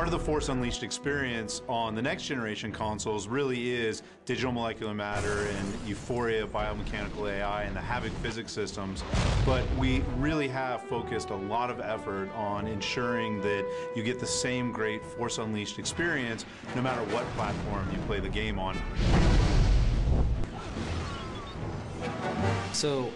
Part of the Force Unleashed experience on the next generation consoles really is digital molecular matter and Euphoria biomechanical AI and the Havok physics systems, but we really have focused a lot of effort on ensuring that you get the same great Force Unleashed experience no matter what platform you play the game on. So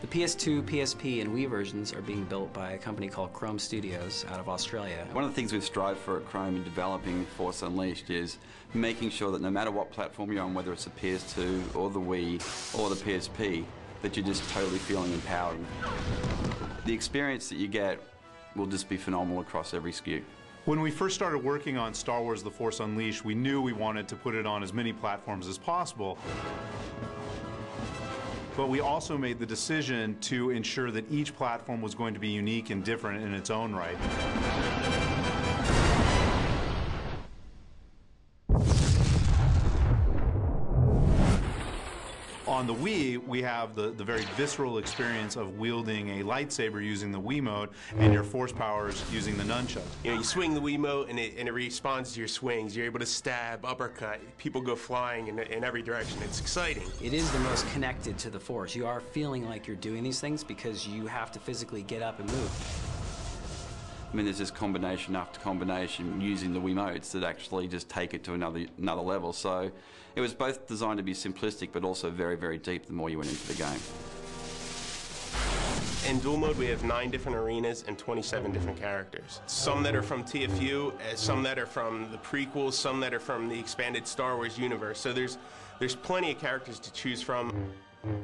the PS2, PSP, and Wii versions are being built by a company called Krome Studios out of Australia. One of the things we've strived for at Krome in developing Force Unleashed is making sure that no matter what platform you're on, whether it's the PS2 or the Wii or the PSP, that you're just totally feeling empowered. The experience that you get will just be phenomenal across every SKU. When we first started working on Star Wars The Force Unleashed, we knew we wanted to put it on as many platforms as possible. But we also made the decision to ensure that each platform was going to be unique and different in its own right. On the Wii, we have the very visceral experience of wielding a lightsaber using the Wiimote and your force powers using the nunchuck. You know, you swing the Wiimote and it responds to your swings. You're able to stab, uppercut. People go flying in every direction. It's exciting. It is the most connected to the Force. You are feeling like you're doing these things because you have to physically get up and move. I mean, there's this combination after combination using the Wiimotes that actually just take it to another level. So it was both designed to be simplistic, but also very, very deep the more you went into the game. In dual mode, we have 9 different arenas and 27 different characters. Some that are from TFU, some that are from the prequels, some that are from the expanded Star Wars universe. So there's plenty of characters to choose from.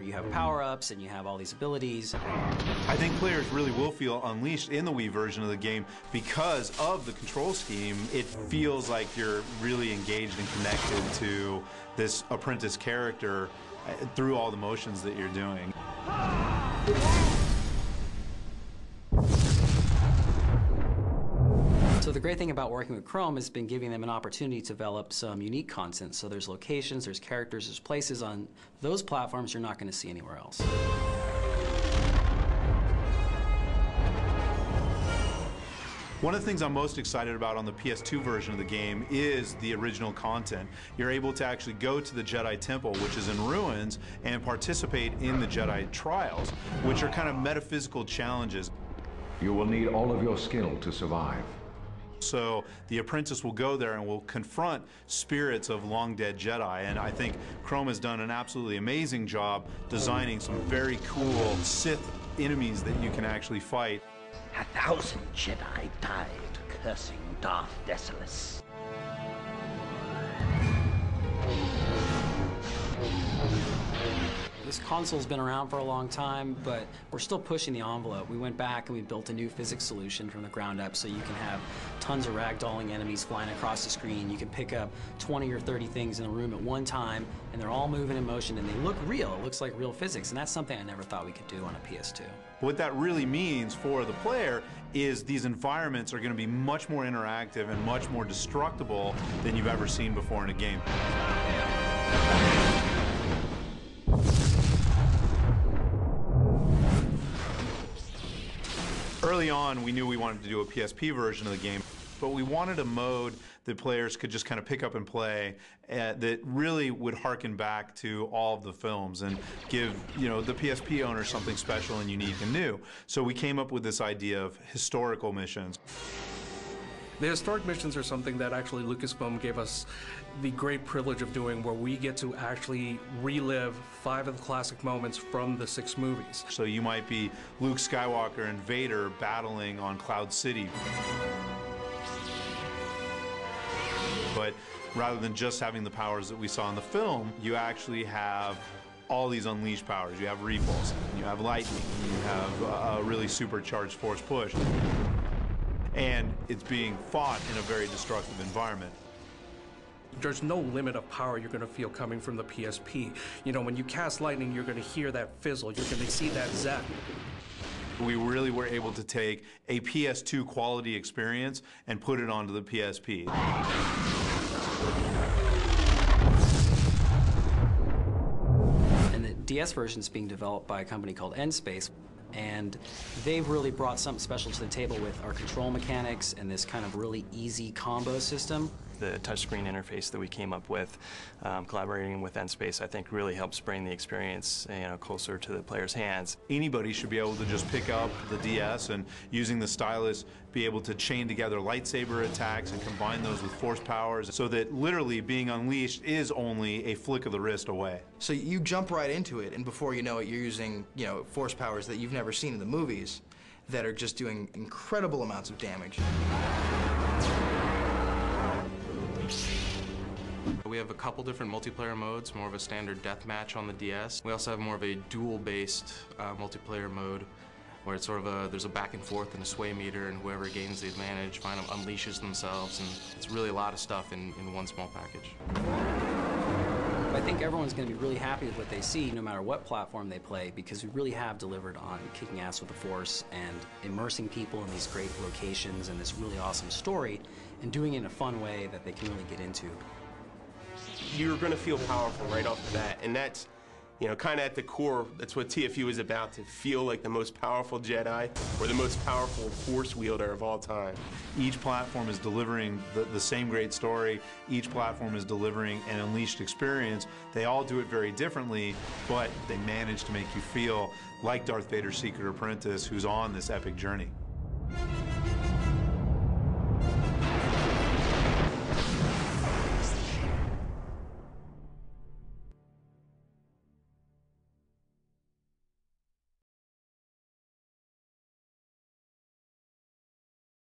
You have power-ups and you have all these abilities. I think players really will feel unleashed in the Wii version of the game because of the control scheme. It feels like you're really engaged and connected to this apprentice character through all the motions that you're doing. So the great thing about working with Krome has been giving them an opportunity to develop some unique content. So there's locations, there's characters, there's places on those platforms you're not going to see anywhere else. One of the things I'm most excited about on the PS2 version of the game is the original content. You're able to actually go to the Jedi Temple, which is in ruins, and participate in the Jedi Trials, which are kind of metaphysical challenges. You will need all of your skill to survive. So the apprentice will go there and will confront spirits of long-dead Jedi, and I think Krome has done an absolutely amazing job designing some very cool Sith enemies that you can actually fight. 1,000 Jedi died cursing Darth Dessalus. This console's been around for a long time, but we're still pushing the envelope. We went back and we built a new physics solution from the ground up so you can have tons of ragdolling enemies flying across the screen. You can pick up 20 or 30 things in a room at one time, and they're all moving in motion, and they look real. It looks like real physics, and that's something I never thought we could do on a PS2. What that really means for the player is these environments are going to be much more interactive and much more destructible than you've ever seen before in a game. Early on, we knew we wanted to do a PSP version of the game, but we wanted a mode that players could just kind of pick up and play that really would harken back to all of the films and give, the PSP owner something special and unique and new. So we came up with this idea of historical missions. The historic missions are something that actually Lucasfilm gave us the great privilege of doing, where we get to actually relive 5 of the classic moments from the 6 movies. So you might be Luke Skywalker and Vader battling on Cloud City. But rather than just having the powers that we saw in the film, you actually have all these unleashed powers. You have repulse, you have lightning, you have a really supercharged force push. And it's being fought in a very destructive environment. There's no limit of power you're going to feel coming from the PSP. When you cast lightning, you're going to hear that fizzle. You're going to see that zap. We really were able to take a PS2 quality experience and put it onto the PSP. And the DS version is being developed by a company called Endspace. And they've really brought something special to the table with our control mechanics and this kind of really easy combo system. The touchscreen interface that we came up with, collaborating with Nspace, I think really helps bring the experience closer to the player's hands. Anybody should be able to just pick up the DS and, using the stylus, be able to chain together lightsaber attacks and combine those with force powers so that literally being unleashed is only a flick of the wrist away. So you jump right into it, and before you know it, you're using, force powers that you've never seen in the movies that are just doing incredible amounts of damage. We have a couple different multiplayer modes, more of a standard deathmatch on the DS. We also have more of a duel-based multiplayer mode where it's sort of there's a back and forth and a sway meter, and whoever gains the advantage kind of unleashes themselves, and it's really a lot of stuff in one small package. I think everyone's going to be really happy with what they see, no matter what platform they play, because we really have delivered on kicking ass with the Force and immersing people in these great locations and this really awesome story, and doing it in a fun way that they can really get into. You're going to feel powerful right off the bat, and that's, kind of at the core, that's what TFU is about, to feel like the most powerful Jedi or the most powerful Force wielder of all time. Each platform is delivering the same great story. Each platform is delivering an Unleashed experience. They all do it very differently, but they manage to make you feel like Darth Vader's secret apprentice who's on this epic journey.